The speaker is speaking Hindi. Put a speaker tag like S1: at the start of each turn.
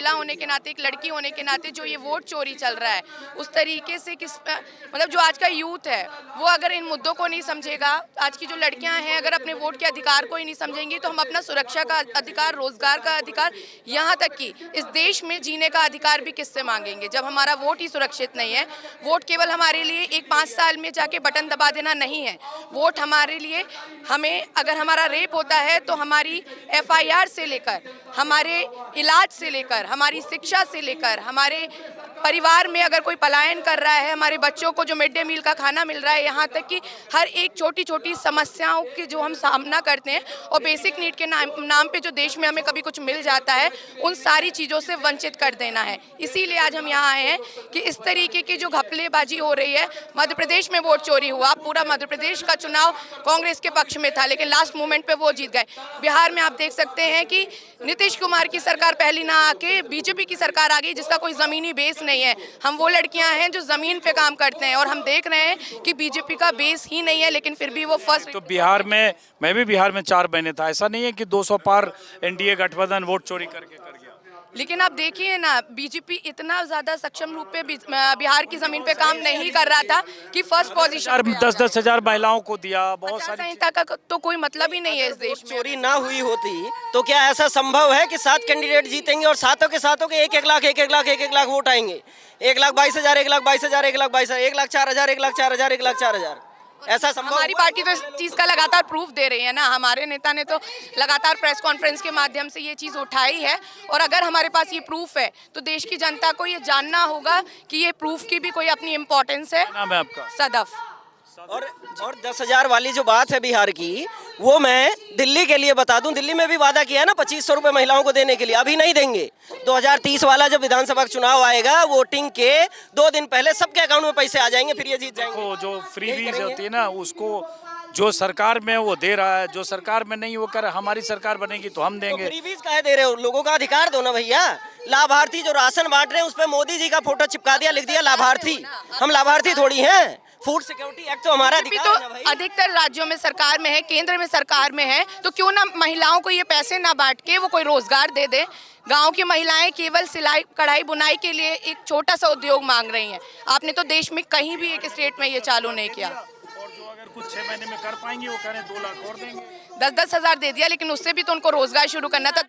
S1: महिला होने के नाते, एक लड़की होने के नाते जो ये वोट चोरी चल रहा है उस तरीके से मतलब जो आज का यूथ है वो अगर इन मुद्दों को नहीं समझेगा, आज की जो लड़कियां हैं अगर अपने वोट के अधिकार को ही नहीं समझेंगी तो हम अपना सुरक्षा का अधिकार, रोजगार का अधिकार, यहाँ तक कि इस देश में जीने का अधिकार भी किससे मांगेंगे जब हमारा वोट ही सुरक्षित नहीं है। वोट केवल हमारे लिए एक 5 साल में जाके बटन दबा देना नहीं है। वोट हमारे लिए, हमें अगर हमारा रेप होता है तो हमारी FIR से लेकर, हमारे इलाज से लेकर, हमारी शिक्षा से लेकर, हमारे परिवार में अगर कोई पलायन कर रहा है, हमारे बच्चों को जो मिड डे मील का खाना मिल रहा है, यहाँ तक कि हर एक छोटी छोटी समस्याओं के जो हम सामना करते हैं और बेसिक नीड के नाम पे जो देश में हमें कभी कुछ मिल जाता है उन सारी चीज़ों से वंचित कर देना है। इसीलिए आज हम यहाँ आए हैं कि इस तरीके की जो घपलेबाजी हो रही है, मध्य प्रदेश में वोट चोरी हुआ, पूरा मध्य प्रदेश का चुनाव कांग्रेस के पक्ष में था लेकिन लास्ट मोमेंट पे वो जीत गए। बिहार में आप देख सकते हैं कि नीतीश कुमार की सरकार पहली ना आके बीजेपी की सरकार आ गई जिसका कोई ज़मीनी बेस नहीं है। हम वो लड़कियां हैं जो ज़मीन पे काम करते हैं और हम देख रहे हैं कि बीजेपी का बेस ही नहीं है लेकिन फिर भी वो फर्स्ट।
S2: तो बिहार में, मैं भी बिहार में 4 महीने था, ऐसा नहीं है कि 200 पार NDA गठबंधन वोट चोरी करके कर गया।
S1: लेकिन आप देखिए ना, बीजेपी इतना ज्यादा सक्षम रूप पे बिहार की जमीन पे काम नहीं कर रहा था कि फर्स्ट पोजीशन
S2: 10-10 हजार महिलाओं को दिया, बहुत सारी
S1: संहिता का तो कोई मतलब ही नहीं है इस देश में।
S3: चोरी ना हुई होती तो क्या ऐसा संभव है कि 7 कैंडिडेट जीतेंगे और सातों के 1-1 लाख 1-1 लाख 1-1 लाख वोट आएंगे? 1,22,000 1,22,000 1,04,000 1,04,000 1,04,000 1,04,000 ऐसा संभव?
S1: हमारी पार्टी तो इस चीज का लगातार प्रूफ दे रही है ना। हमारे नेता ने तो लगातार प्रेस कॉन्फ्रेंस के माध्यम से ये चीज उठाई है और अगर हमारे पास ये प्रूफ है तो देश की जनता को ये जानना होगा कि ये प्रूफ की भी कोई अपनी इम्पोर्टेंस है।
S2: नाम है आपका?
S1: सदफ।
S3: और 10,000 वाली जो बात है बिहार की, वो मैं दिल्ली के लिए बता दूं, दिल्ली में भी वादा किया है ना 2500 रुपए महिलाओं को देने के लिए, अभी नहीं देंगे। 2030 वाला जब विधानसभा चुनाव आएगा, वोटिंग के 2 दिन पहले सबके अकाउंट में पैसे आ जाएंगे, फिर ये जीत जाएंगे।
S2: जो फ्रीबीज होती है ना, उसको जो सरकार में वो दे रहा है, जो सरकार में नहीं वो कर, हमारी सरकार बनेगी तो हम देंगे।
S3: फ्रीबीज काहे दे रहे हो? लोगों का अधिकार दो ना भैया। लाभार्थी जो राशन बांट रहे हैं उस पर मोदी जी का फोटो चिपका दिया, लिख दिया लाभार्थी। हम लाभार्थी थोड़ी हैं। फूड सिक्योरिटी एक्ट तो हमारा अधिकार है ना भाई।
S1: अधिकतर राज्यों में सरकार में है, केंद्र में सरकार में है, तो क्यों ना महिलाओं को ये पैसे ना बांट के वो कोई रोजगार दे दे। गांव की महिलाएं केवल सिलाई कढ़ाई बुनाई के लिए एक छोटा सा उद्योग मांग रही हैं। आपने तो देश में कहीं भी एक स्टेट में ये चालू नहीं किया।
S2: और जो अगर कुछ 6 महीने में कर पाएंगे वो करें, 2 लाख और देंगे।
S1: 10-10 हज़ार दे दिया लेकिन उससे भी तो उनको रोजगार शुरू करना था।